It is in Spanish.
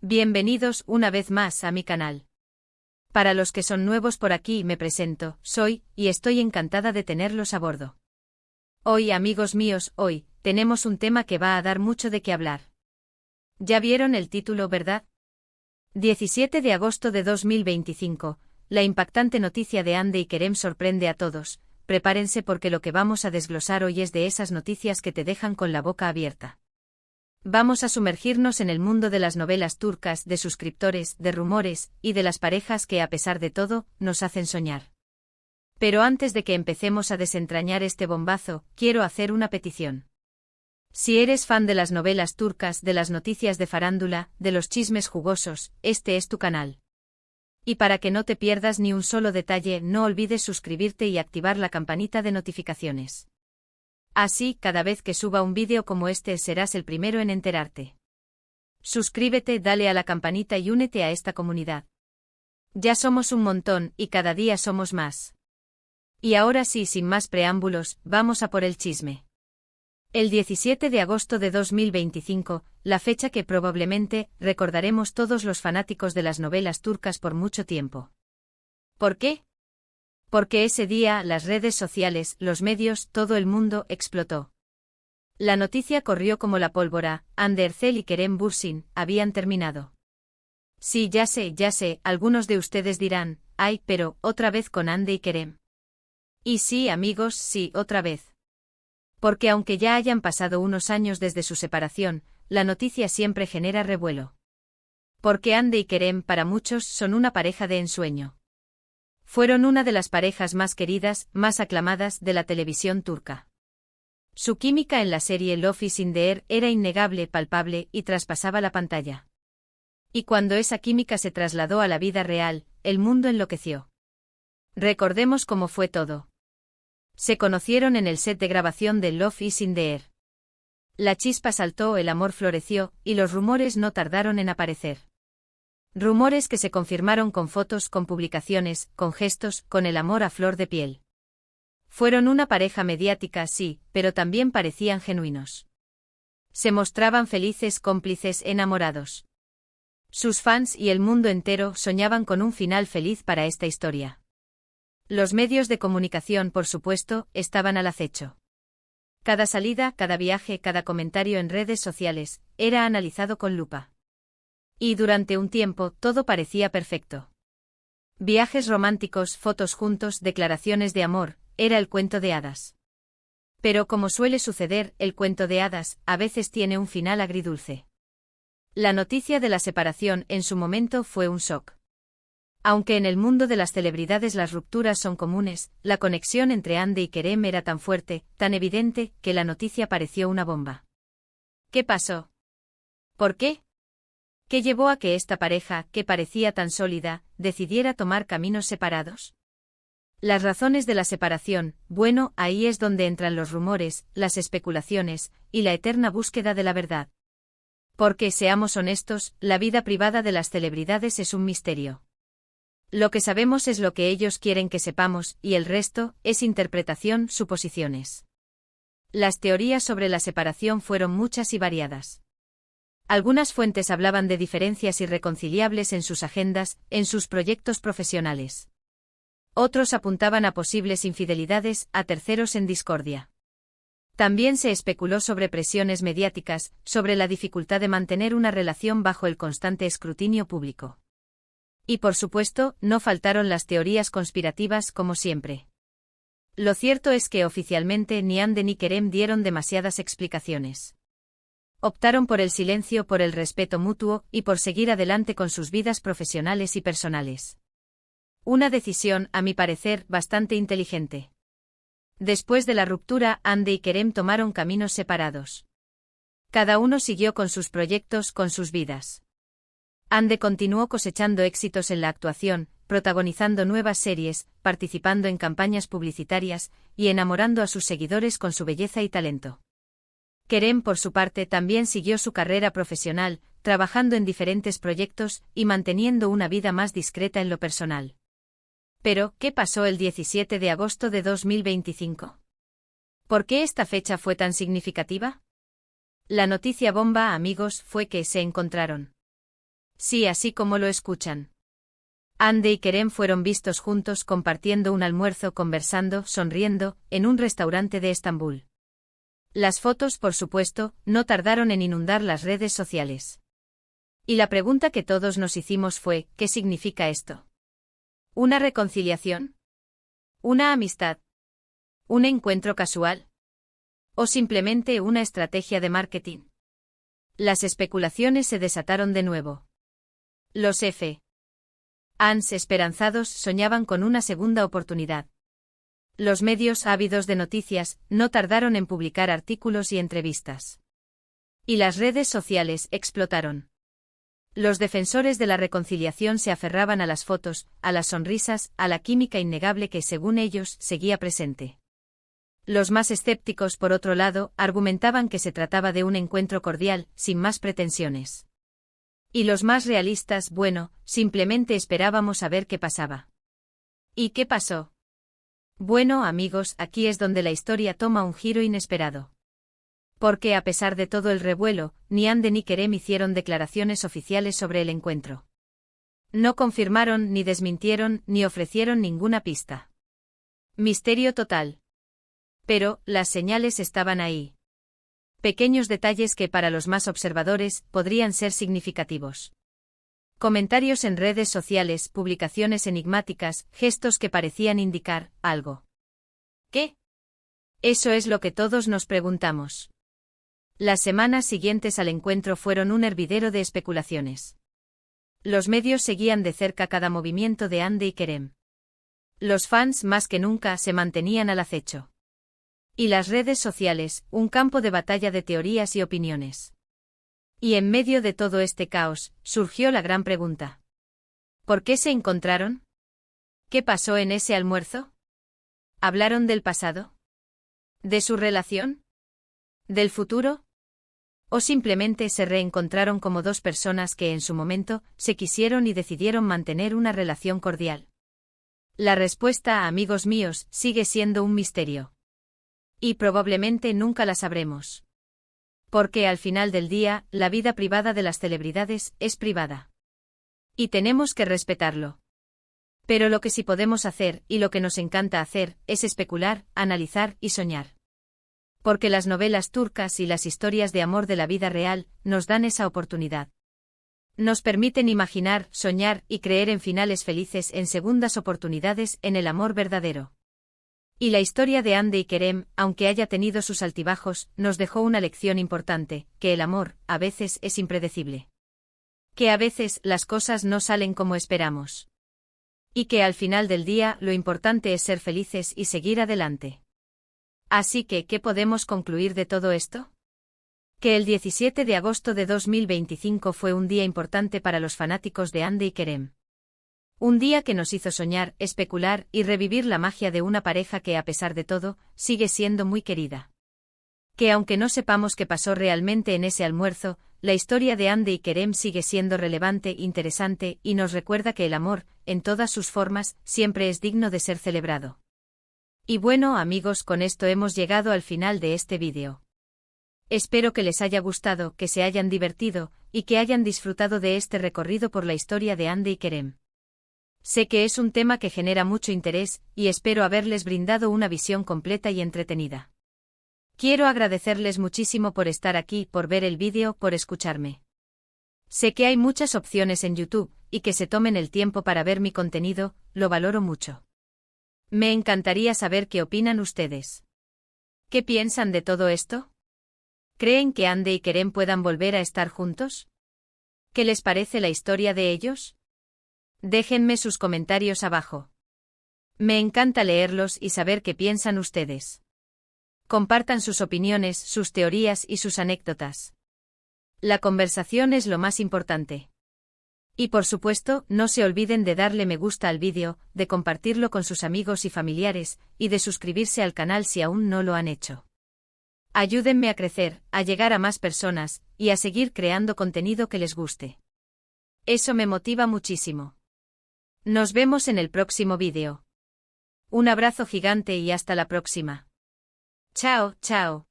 Bienvenidos una vez más a mi canal. Para los que son nuevos por aquí me presento, soy, y estoy encantada de tenerlos a bordo. Hoy, amigos míos, hoy, tenemos un tema que va a dar mucho de qué hablar. ¿Ya vieron el título, verdad? 17 de agosto de 2025, la impactante noticia de Hande y Kerem sorprende a todos. Prepárense porque lo que vamos a desglosar hoy es de esas noticias que te dejan con la boca abierta. Vamos a sumergirnos en el mundo de las novelas turcas, de suscriptores, de rumores, y de las parejas que, a pesar de todo, nos hacen soñar. Pero antes de que empecemos a desentrañar este bombazo, quiero hacer una petición. Si eres fan de las novelas turcas, de las noticias de farándula, de los chismes jugosos, este es tu canal. Y para que no te pierdas ni un solo detalle, no olvides suscribirte y activar la campanita de notificaciones. Así, cada vez que suba un vídeo como este serás el primero en enterarte. Suscríbete, dale a la campanita y únete a esta comunidad. Ya somos un montón, y cada día somos más. Y ahora sí, sin más preámbulos, vamos a por el chisme. El 17 de agosto de 2025, la fecha que probablemente recordaremos todos los fanáticos de las novelas turcas por mucho tiempo. ¿Por qué? Porque ese día las redes sociales, los medios, todo el mundo explotó. La noticia corrió como la pólvora. Hande Erçel y Kerem Bürsin habían terminado. Sí, ya sé, algunos de ustedes dirán, ay, pero, otra vez con Hande y Kerem. Y sí, amigos, sí, otra vez. Porque aunque ya hayan pasado unos años desde su separación, la noticia siempre genera revuelo. Porque Hande y Kerem para muchos son una pareja de ensueño. Fueron una de las parejas más queridas, más aclamadas de la televisión turca. Su química en la serie Love is in the Air era innegable, palpable, y traspasaba la pantalla. Y cuando esa química se trasladó a la vida real, el mundo enloqueció. Recordemos cómo fue todo. Se conocieron en el set de grabación de Love is in the Air. La chispa saltó, el amor floreció, y los rumores no tardaron en aparecer. Rumores que se confirmaron con fotos, con publicaciones, con gestos, con el amor a flor de piel. Fueron una pareja mediática, sí, pero también parecían genuinos. Se mostraban felices, cómplices, enamorados. Sus fans y el mundo entero soñaban con un final feliz para esta historia. Los medios de comunicación, por supuesto, estaban al acecho. Cada salida, cada viaje, cada comentario en redes sociales, era analizado con lupa. Y durante un tiempo todo parecía perfecto. Viajes románticos, fotos juntos, declaraciones de amor, era el cuento de hadas. Pero como suele suceder, el cuento de hadas a veces tiene un final agridulce. La noticia de la separación en su momento fue un shock. Aunque en el mundo de las celebridades las rupturas son comunes, la conexión entre Hande y Kerem era tan fuerte, tan evidente, que la noticia pareció una bomba. ¿Qué pasó? ¿Por qué? ¿Qué llevó a que esta pareja, que parecía tan sólida, decidiera tomar caminos separados? Las razones de la separación, bueno, ahí es donde entran los rumores, las especulaciones, y la eterna búsqueda de la verdad. Porque, seamos honestos, la vida privada de las celebridades es un misterio. Lo que sabemos es lo que ellos quieren que sepamos, y el resto es interpretación, suposiciones. Las teorías sobre la separación fueron muchas y variadas. Algunas fuentes hablaban de diferencias irreconciliables en sus agendas, en sus proyectos profesionales. Otros apuntaban a posibles infidelidades, a terceros en discordia. También se especuló sobre presiones mediáticas, sobre la dificultad de mantener una relación bajo el constante escrutinio público. Y por supuesto, no faltaron las teorías conspirativas como siempre. Lo cierto es que oficialmente ni Hande ni Kerem dieron demasiadas explicaciones. Optaron por el silencio, por el respeto mutuo, y por seguir adelante con sus vidas profesionales y personales. Una decisión, a mi parecer, bastante inteligente. Después de la ruptura, Hande y Kerem tomaron caminos separados. Cada uno siguió con sus proyectos, con sus vidas. Hande continuó cosechando éxitos en la actuación, protagonizando nuevas series, participando en campañas publicitarias, y enamorando a sus seguidores con su belleza y talento. Kerem, por su parte, también siguió su carrera profesional, trabajando en diferentes proyectos y manteniendo una vida más discreta en lo personal. Pero, ¿qué pasó el 17 de agosto de 2025? ¿Por qué esta fecha fue tan significativa? La noticia bomba, amigos, fue que se encontraron. Sí, así como lo escuchan. Hande y Kerem fueron vistos juntos compartiendo un almuerzo, conversando, sonriendo, en un restaurante de Estambul. Las fotos, por supuesto, no tardaron en inundar las redes sociales. Y la pregunta que todos nos hicimos fue, ¿qué significa esto? ¿Una reconciliación? ¿Una amistad? ¿Un encuentro casual? ¿O simplemente una estrategia de marketing? Las especulaciones se desataron de nuevo. Los fans esperanzados soñaban con una segunda oportunidad. Los medios ávidos de noticias no tardaron en publicar artículos y entrevistas. Y las redes sociales explotaron. Los defensores de la reconciliación se aferraban a las fotos, a las sonrisas, a la química innegable que, según ellos, seguía presente. Los más escépticos, por otro lado, argumentaban que se trataba de un encuentro cordial, sin más pretensiones. Y los más realistas, bueno, simplemente esperábamos a ver qué pasaba. ¿Y qué pasó? Bueno, amigos, aquí es donde la historia toma un giro inesperado. Porque a pesar de todo el revuelo, ni Hande ni Kerem hicieron declaraciones oficiales sobre el encuentro. No confirmaron, ni desmintieron, ni ofrecieron ninguna pista. Misterio total. Pero, las señales estaban ahí. Pequeños detalles que para los más observadores podrían ser significativos. Comentarios en redes sociales, publicaciones enigmáticas, gestos que parecían indicar algo. ¿Qué? Eso es lo que todos nos preguntamos. Las semanas siguientes al encuentro fueron un hervidero de especulaciones. Los medios seguían de cerca cada movimiento de Hande y Kerem. Los fans más que nunca se mantenían al acecho. Y las redes sociales, un campo de batalla de teorías y opiniones. Y en medio de todo este caos, surgió la gran pregunta. ¿Por qué se encontraron? ¿Qué pasó en ese almuerzo? ¿Hablaron del pasado? ¿De su relación? ¿Del futuro? ¿O simplemente se reencontraron como dos personas que en su momento se quisieron y decidieron mantener una relación cordial? La respuesta, amigos míos, sigue siendo un misterio. Y probablemente nunca la sabremos. Porque al final del día, la vida privada de las celebridades es privada. Y tenemos que respetarlo. Pero lo que sí podemos hacer, y lo que nos encanta hacer, es especular, analizar y soñar. Porque las novelas turcas y las historias de amor de la vida real nos dan esa oportunidad. Nos permiten imaginar, soñar y creer en finales felices, en segundas oportunidades en el amor verdadero. Y la historia de Hande y Kerem, aunque haya tenido sus altibajos, nos dejó una lección importante, que el amor, a veces, es impredecible. Que a veces las cosas no salen como esperamos. Y que al final del día lo importante es ser felices y seguir adelante. Así que, ¿qué podemos concluir de todo esto? Que el 17 de agosto de 2025 fue un día importante para los fanáticos de Hande y Kerem. Un día que nos hizo soñar, especular y revivir la magia de una pareja que, a pesar de todo, sigue siendo muy querida. Que aunque no sepamos qué pasó realmente en ese almuerzo, la historia de Hande y Kerem sigue siendo relevante, interesante y nos recuerda que el amor, en todas sus formas, siempre es digno de ser celebrado. Y bueno, amigos, con esto hemos llegado al final de este vídeo. Espero que les haya gustado, que se hayan divertido y que hayan disfrutado de este recorrido por la historia de Hande y Kerem. Sé que es un tema que genera mucho interés, y espero haberles brindado una visión completa y entretenida. Quiero agradecerles muchísimo por estar aquí, por ver el vídeo, por escucharme. Sé que hay muchas opciones en YouTube, y que se tomen el tiempo para ver mi contenido, lo valoro mucho. Me encantaría saber qué opinan ustedes. ¿Qué piensan de todo esto? ¿Creen que Hande y Kerem puedan volver a estar juntos? ¿Qué les parece la historia de ellos? Déjenme sus comentarios abajo. Me encanta leerlos y saber qué piensan ustedes. Compartan sus opiniones, sus teorías y sus anécdotas. La conversación es lo más importante. Y por supuesto, no se olviden de darle me gusta al vídeo, de compartirlo con sus amigos y familiares, y de suscribirse al canal si aún no lo han hecho. Ayúdenme a crecer, a llegar a más personas, y a seguir creando contenido que les guste. Eso me motiva muchísimo. Nos vemos en el próximo vídeo. Un abrazo gigante y hasta la próxima. Chao, chao.